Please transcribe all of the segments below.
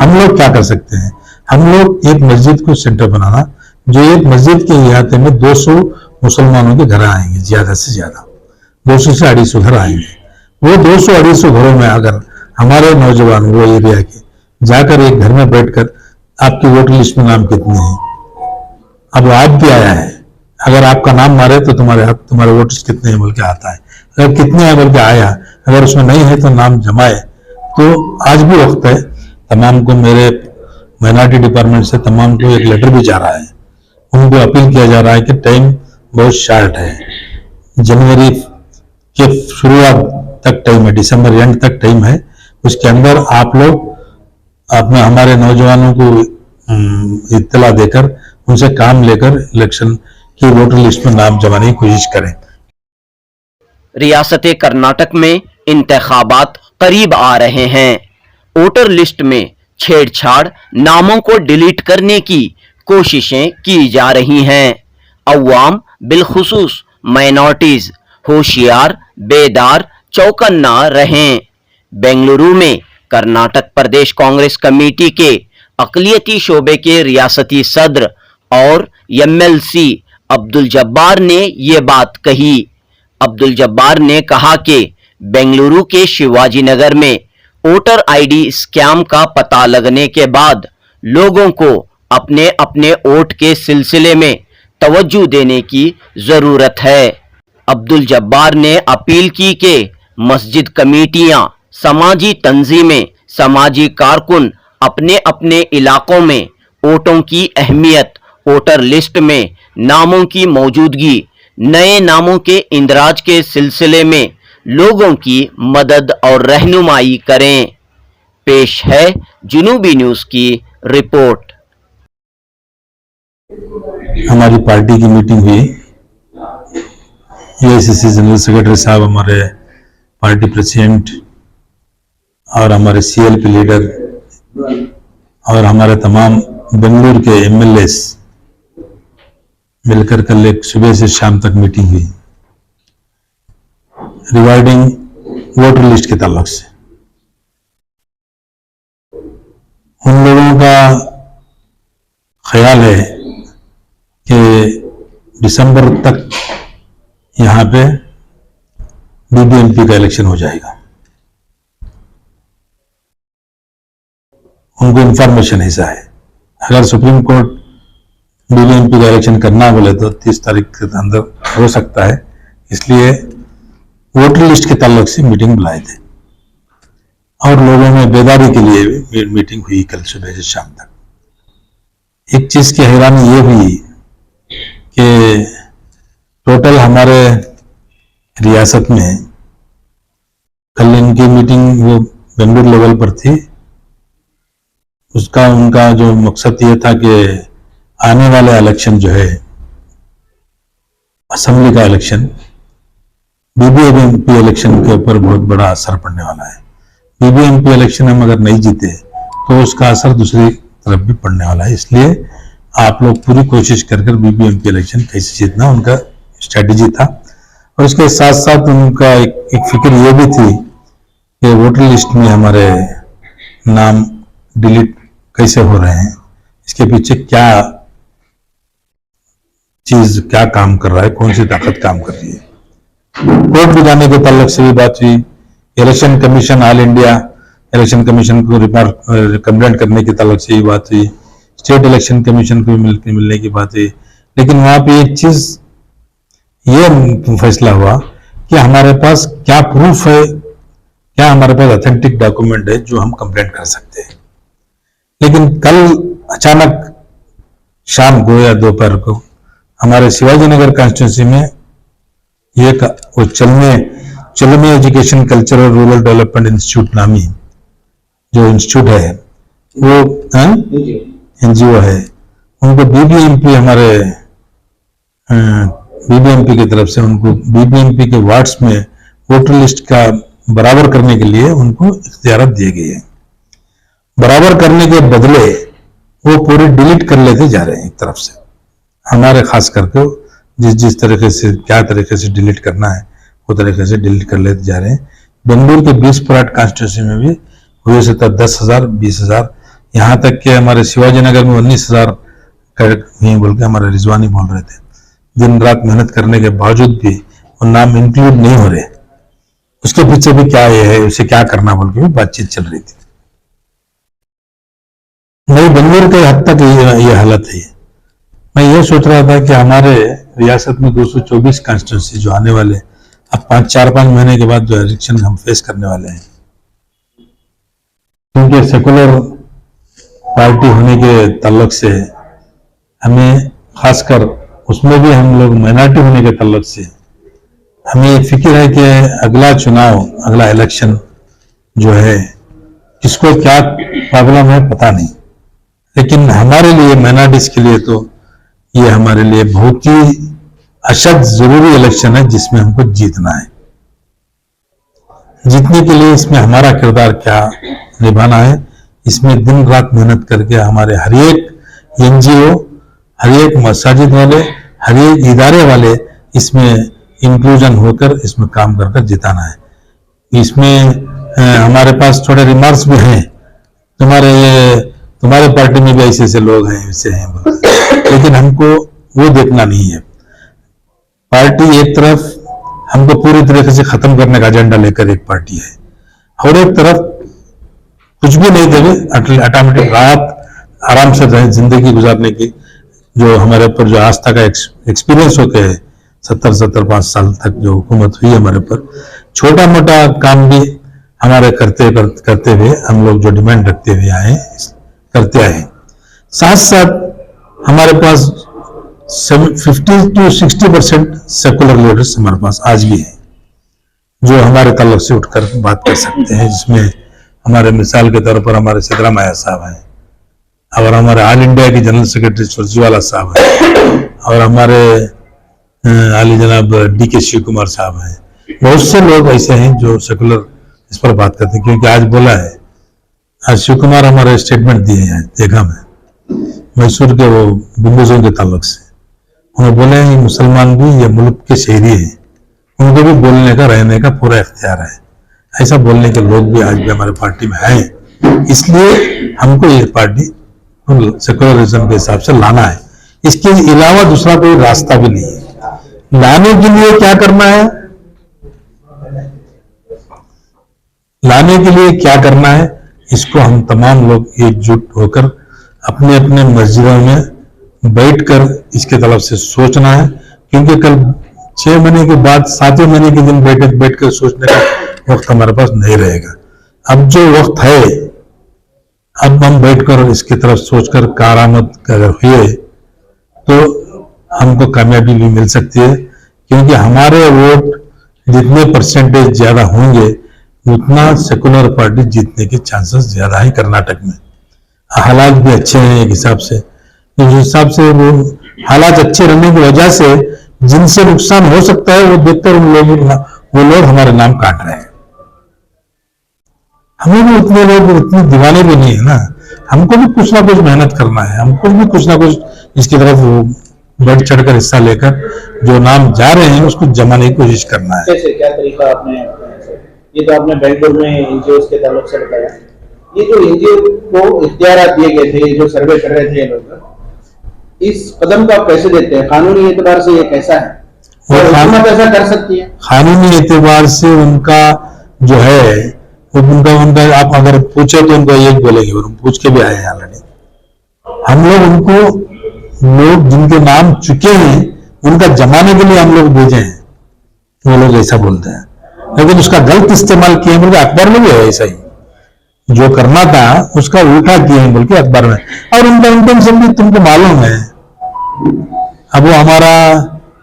हम लोग क्या कर सकते हैं? हम लोग एक मस्जिद को सेंटर बनाना, जो एक मस्जिद के इलाके में 200 मुसलमानों के घर आएंगे, ज्यादा से ज्यादा 200 से 250 घर आएंगे। वो 200-250 घरों में अगर हमारे नौजवान वो एरिया के जाकर एक घर में बैठकर आपकी वोटर लिस्ट में नाम कितने हैं, अब आज भी आया है, अगर आपका नाम मारे तो तुम्हारे वोटर्स कितने हैं बोल के आता है, अगर कितने हैं बोल के आया, अगर उसमें नहीं है तो नाम जमाए। तो आज भी वक्त है, तमाम को, मेरे माइनॉरिटी डिपार्टमेंट से तमाम को एक लेटर भी जा रहा है, उनको अपील किया जा रहा है कि टाइम बहुत शार्ट है, जनवरी के शुरुआत तक टाइम है, दिसंबर एंड तक टाइम है, उसके अंदर आप लोग अपने हमारे नौजवानों को इत्तला देकर उनसे काम लेकर इलेक्शन की वोटर लिस्ट में नाम जमाने की कोशिश करें। रियासत कर्नाटक में इंतखाबात करीब आ रहे हैं। वोटर लिस्ट में छेड़छाड़, नामों को डिलीट करने की कोशिशें की जा रही हैं। अवाम बिलखुसूस माइनॉरिटीज होशियार, बेदार, चौकन्ना रहें। बेंगलुरु में कर्नाटक प्रदेश कांग्रेस कमेटी के अक़लियती शोबे के रियासती सदर और एमएलसी अब्दुल जब्बार ने ये बात कही। अब्दुल जब्बार ने कहा कि बेंगलुरु के शिवाजी नगर में वोटर आईडी स्कैम का पता लगने के बाद लोगों को अपने अपने वोट के सिलसिले में तवज्जो देने की जरूरत है। अब्दुल जब्बार ने अपील की कि मस्जिद कमेटियां, समाजी तंजीमें, समाजी कारकुन अपने अपने इलाकों में वोटों की अहमियत, वोटर लिस्ट में नामों की मौजूदगी, नए नामों के इंदराज के सिलसिले में लोगों की मदद और रहनुमाई करें। पेश है जुनूबी न्यूज की रिपोर्ट। हमारी पार्टी की मीटिंग हुई, एआईसीसी जनरल सेक्रेटरी साहब, हमारे पार्टी प्रेसिडेंट और हमारे सीएलपी लीडर और हमारे तमाम बेंगलुरु के एमएलएस मिलकर कल एक सुबह से शाम तक मीटिंग हुई रिगार्डिंग वोटर लिस्ट के ताल्लुक से। उन लोगों का ख्याल है कि दिसंबर तक यहाँ पे बीबीएमपी का इलेक्शन हो जाएगा। उनको इंफॉर्मेशन ऐसा है, अगर सुप्रीम कोर्ट बीबीएमपी का इलेक्शन करना बोले तो 30 तारीख के अंदर हो सकता है, इसलिए वोटर लिस्ट के ताल्लुक से मीटिंग बुलाए थे और लोगों में बेदारी के लिए भी मीटिंग हुई कल सुबह से शाम तक। एक चीज की हैरानी ये हुई कि टोटल हमारे रियासत में कल इनकी मीटिंग वो बेंगलुरु लेवल पर थी, उसका उनका जो मकसद ये था कि आने वाला इलेक्शन जो है असेंबली का इलेक्शन, बीबीएमपी इलेक्शन के ऊपर बहुत बड़ा असर पड़ने वाला है। बीबीएमपी इलेक्शन हम अगर नहीं जीते तो उसका असर दूसरी तरफ भी पड़ने वाला है, इसलिए आप लोग पूरी कोशिश कर बीबीएमपी इलेक्शन कैसे जीतना उनका स्ट्रेटेजी था। और इसके साथ साथ उनका एक फिक्र ये भी थी कि वोटर लिस्ट में हमारे नाम डिलीट कैसे हो रहे हैं, इसके पीछे क्या चीज, क्या काम कर रहा है, कौन सी ताकत काम कर रही है। कोर्ट में जाने के ताल्लुक से भी बात हुई, election commission, all India election commission को कंप्लेंट करने के ताल्लुक से भी बात हुई, स्टेट इलेक्शन कमीशन को भी मिलने की बात हुई। लेकिन वहां पे एक चीज ये फैसला हुआ कि हमारे पास क्या प्रूफ है, क्या हमारे पास ऑथेंटिक डॉक्यूमेंट है जो हम कंप्लेंट कर सकते हैं। लेकिन कल अचानक शाम को या दोपहर को हमारे शिवाजी नगर कॉन्स्टिट्यूंसी में ये वो चलमे एजुकेशन कल्चर और रूरल डेवलपमेंट इंस्टीट्यूट नामी जो इंस्टीट्यूट है, वो एनजीओ है, उनको बीबीएमपी, हमारे बीबीएमपी की तरफ से उनको बीबीएमपी के वार्ड्स में वोटर लिस्ट का बराबर करने के लिए उनको इख्तियार दिए गए हैं। बराबर करने के बदले वो पूरी डिलीट कर लेते जा रहे हैं। एक तरफ से हमारे खास करके जिस तरीके से, क्या तरीके से डिलीट करना है वो तरीके से डिलीट कर लेते जा रहे हैं। बेंगलुरु के 20 पराट कॉन्स्टिट्यूंसी में भी हुए से 10,000, 20,000 यहाँ तक कि हमारे शिवाजी नगर में 19,000 हुए बोल के हमारे रिजवानी बोल रहे थे। दिन रात मेहनत करने के बावजूद भी वो नाम इंक्लूड नहीं हो रहे। उसके पीछे भी क्या है, उसे क्या करना बोल के भी बातचीत चल रही थी। नई बेंगलुरु के हद तक ये हालत है। मैं ये सोच रहा था कि हमारे रियासत में 224 कॉन्स्टिट्यूंसी जो आने वाले अब 4-5 महीने के बाद जो इलेक्शन हम फेस करने वाले हैं, क्योंकि सेकुलर पार्टी होने के ताल्लुक से हमें, खासकर उसमें भी हम लोग माइनॉरिटी होने के ताल्लुक से हमें ये फिक्र है कि अगला चुनाव, अगला इलेक्शन जो है किसको क्या प्रॉब्लम है पता नहीं, लेकिन हमारे लिए माइनॉरिटीज के लिए तो ये हमारे लिए बहुत ही अशद जरूरी इलेक्शन है जिसमें हमको जीतना है। जीतने के लिए इसमें हमारा किरदार क्या निभाना है, इसमें दिन रात मेहनत करके हमारे हर एक एनजीओ, हर एक मसाजिद वाले, हर एक इदारे वाले इसमें इंक्लूजन होकर इसमें काम कर जिताना है। इसमें हमारे पास थोड़े रिमार्क्स भी हैं, तुम्हारे पार्टी में भी ऐसे ऐसे लोग हैं, ऐसे हैं, लेकिन हमको वो देखना नहीं है। पार्टी एक तरफ हमको पूरी तरीके से खत्म करने का एजेंडा लेकर एक पार्टी है, और एक तरफ कुछ भी नहीं देवे, ऑटोमेटिक रात आराम से जिंदगी गुजारने की जो हमारे ऊपर जो आस्था का एक्सपीरियंस होके है 70-75 साल तक जो हुकूमत हुई हमारे ऊपर, छोटा मोटा काम भी हमारे करते हुए हम लोग जो डिमांड रखते हुए आए, करते आए। साथ साथ हमारे पास 50-60% सेकुलर लीडर्स हमारे पास आज भी हैं जो हमारे ताल्लुक से उठकर बात कर सकते हैं, जिसमें हमारे मिसाल के तौर पर हमारे सिद्धरामैया साहब हैं, और हमारे ऑल इंडिया के जनरल सेक्रेटरी सुरजीवाला साहब हैं, और हमारे आली जनाब DK शिव कुमार साहब हैं। बहुत से लोग ऐसे हैं जो सेकुलर इस पर बात करते हैं, क्योंकि आज बोला है, आज शिव कुमार हमारे स्टेटमेंट दिए हैं देखा मैं मैसूर के वो बुंदेजों के ताल्लुक से, उन्होंने बोले हैं मुसलमान भी ये मुल्क के शहरी हैं, उनको भी बोलने का रहने का पूरा इख्तियार है। ऐसा बोलने के लोग भी आज भी हमारे पार्टी में हैं, इसलिए हमको ये पार्टी सेकुलरिज्म के हिसाब से लाना है। इसके अलावा दूसरा कोई रास्ता भी नहीं है। लाने के लिए क्या करना है, लाने के लिए क्या करना है, इसको हम तमाम लोग एकजुट होकर अपने अपने मस्जिदों में बैठकर इसके तरफ से सोचना है, क्योंकि कल 6 महीने के बाद 7वें महीने के दिन बैठकर सोचने का वक्त हमारे पास नहीं रहेगा। अब जो वक्त है, अब हम बैठकर इसकी तरफ सोचकर कारामद अगर हुए तो हमको कामयाबी भी मिल सकती है, क्योंकि हमारे वोट जितने परसेंटेज ज्यादा होंगे उतना सेकुलर पार्टी जीतने के चांसेस ज्यादा है। कर्नाटक में हालात भी अच्छे हैं एक हिसाब से, इस हिसाब से वो हालात अच्छे रहने की वजह से जिनसे नुकसान हो सकता है वो देखकर वो लोग हमारे नाम काट रहे हैं। हमें भी उतने लोग उतने दीवाने भी नहीं है ना, हमको भी कुछ ना कुछ मेहनत करना है, हमको भी कुछ ना कुछ इसकी तरफ बढ़ चढ़कर हिस्सा लेकर जो नाम जा रहे हैं उसको जमाने की कोशिश करना है। कैसे क्या तरीका आपने, ये तो आपने बेंगलुरु में एनजीओ के ताल्लुक से बताया, ये जो एनजीओ को इख्तियार दिए गए थे, जो सर्वे कर रहे थे लोग, इस कदम को आप कैसे देते हैं? कानूनी एतबार से ये कैसा है और हुकूमत ऐसा कर सकती है? कानूनी एतबार से उनका जो है उनका आप अगर पूछे तो उनको यही बोलेंगे, और हम पूछ के भी आए हैं ऑलरेडी। हम लोग उनको लोग जिनके नाम चुके हैं उनका जमाने के लिए हम लोग भेजे हैं, वो लोग ऐसा बोलते हैं, लेकिन उसका गलत इस्तेमाल किए बोल के अखबार में भी है ऐसा ही, जो करना था उसका उल्टा किए हैं बोल के अखबार में, और उनका इंटेंशन भी तुमको मालूम है। अब वो हमारा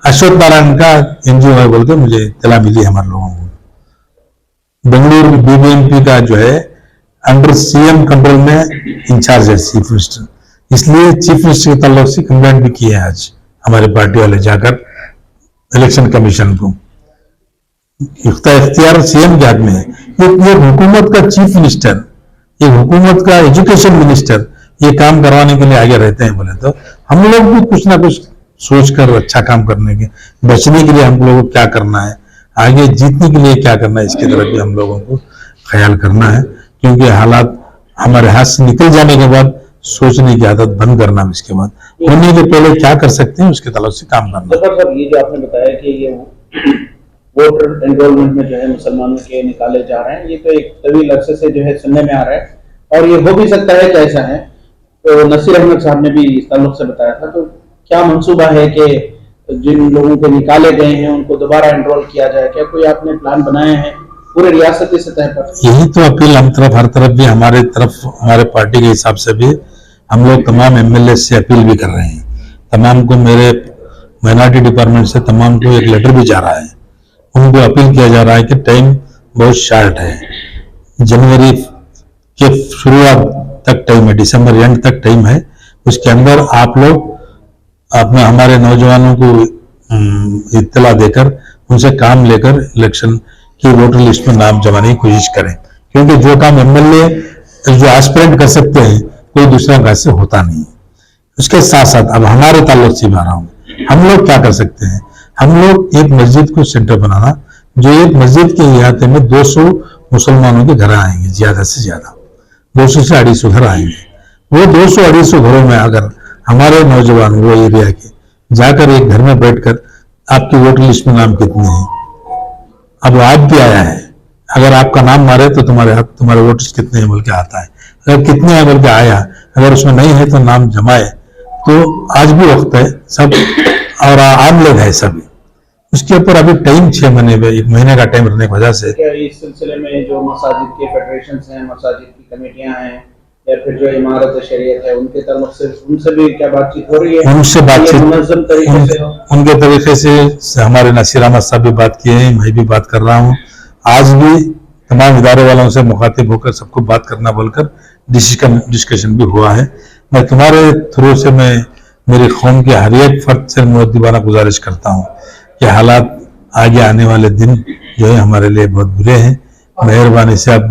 अशोक नारायण का एनजीओ है बोल के मुझे इत्तला मिली हमारे लोगों को, बेंगलुरु BBMP का जो है अंडर CM कंट्रोल में इंचार्ज है चीफ मिनिस्टर, इसलिए चीफ मिनिस्टर के ताल्लुक से कंप्लेंट भी की है आज हमारे पार्टी वाले जाकर इलेक्शन कमीशन को। इख्तियार CM के हाथ में है। ये हुकूमत का चीफ मिनिस्टर, ये हुकूमत का एजुकेशन मिनिस्टर ये काम करवाने के लिए आगे रहते हैं बोले तो हम लोग भी कुछ ना कुछ सोचकर अच्छा काम करने के, बचने के लिए हम लोगों को क्या करना है, आगे जीतने के लिए क्या करना है, इसकी तरफ भी हम लोगों को ख्याल करना है, क्योंकि हालात हमारे हाथ से निकल जाने के बाद सोचने की आदत बंद करना, इसके बाद होने के पहले क्या कर सकते हैं उसके तलब से काम करना। जफर साहब, ये जो आपने बताया कि ये वोटर एनरोलमेंट में जो है मुसलमानों के निकाले जा रहे हैं, ये तो एक तवील अरसे से जो है सुनने में आ रहा है, और ये हो भी सकता है कि ऐसा है। तो नसीर अहमद साहब ने भी इस ताल्लुक से बताया था, तो क्या मंसूबा है कि जिन लोगों को निकाले गए हैं उनको दोबारा एनरोल किया जाए? क्या कोई आपने प्लान बनाए हैं पूरे रियासती सतह पर? यही तो अपील हम तरफ, हर तरफ भी, हमारे तरफ, हमारे पार्टी के हिसाब से भी हम लोग तमाम एमएलए से अपील भी कर रहे हैं। तमाम को, मेरे माइनॉरिटी डिपार्टमेंट से तमाम को एक लेटर भी जा रहा है, उनको अपील किया जा रहा है कि टाइम बहुत शार्ट है, जनवरी के शुरुआत तक टाइम है, दिसंबर एंड तक टाइम है, उसके अंदर आप लोग अपने हमारे नौजवानों को इत्तला देकर उनसे काम लेकर इलेक्शन की वोटर लिस्ट में नाम जमाने की कोशिश करें, क्योंकि जो काम एमएलए जो एस्पिरेंट कर सकते हैं कोई दूसरा घर से होता नहीं। उसके साथ साथ अब हमारे ताल्लुक से आ रहा हूँ, हम लोग क्या कर सकते हैं? हम लोग एक मस्जिद को सेंटर बनाना, जो एक मस्जिद के इलाके में 200 मुसलमानों के घर आएंगे, ज्यादा से ज्यादा 200 से 250 घर आएंगे। वो 200-250 घरों में अगर हमारे नौजवान वो एरिया के जाकर एक घर में बैठकर आपकी वोटर लिस्ट में नाम कितने हैं, अब आज भी आया है, अगर आपका नाम मारे तो तुम्हारे वोटर्स कितने हैं बोल के आता है, अगर कितने हैं बोल के आया, अगर उसमें नहीं है तो नाम जमाए। तो आज भी वक्त है सब, और आम लोग है सभी, उसके ऊपर अभी टाइम 6 महीने में, 1 महीने का टाइम रहने की वजह से। क्या इस सिलसिले में जो मसाजिद के फेडरेशन हैं, मसाजिद की कमेटियां हैं, या फिर जो इमारत शरीयत है, उनके तरफ से उनसे भी क्या बातचीत हो रही है? उनसे बातचीत मुनज़्ज़म तरीके से हो? उनके तरीके से हमारे नसीर अहमद साहब भी बात किए हैं, मैं भी बात कर रहा हूँ, आज भी तमाम इदारे वालों से मुखातिब होकर सबको बात करना बोलकर डिस्कशन भी हुआ है। मैं तुम्हारे थ्रू से मैं मेरी कौम के हर एक फर्द से मुअद्दिबाना गुजारिश करता हूँ कि हालात आगे आने वाले दिन जो है हमारे लिए बहुत बुरे हैं। मेहरबानी से आप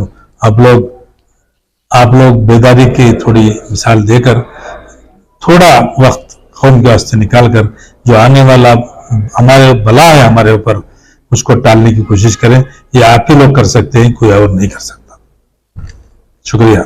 लोग बेदारी की थोड़ी मिसाल देकर थोड़ा वक्त कौम के वास्ते निकाल कर जो आने वाला हमारे बला है हमारे ऊपर, उसको टालने की कोशिश करें। ये आप ही लोग कर सकते हैं, कोई और नहीं कर सकता। शुक्रिया।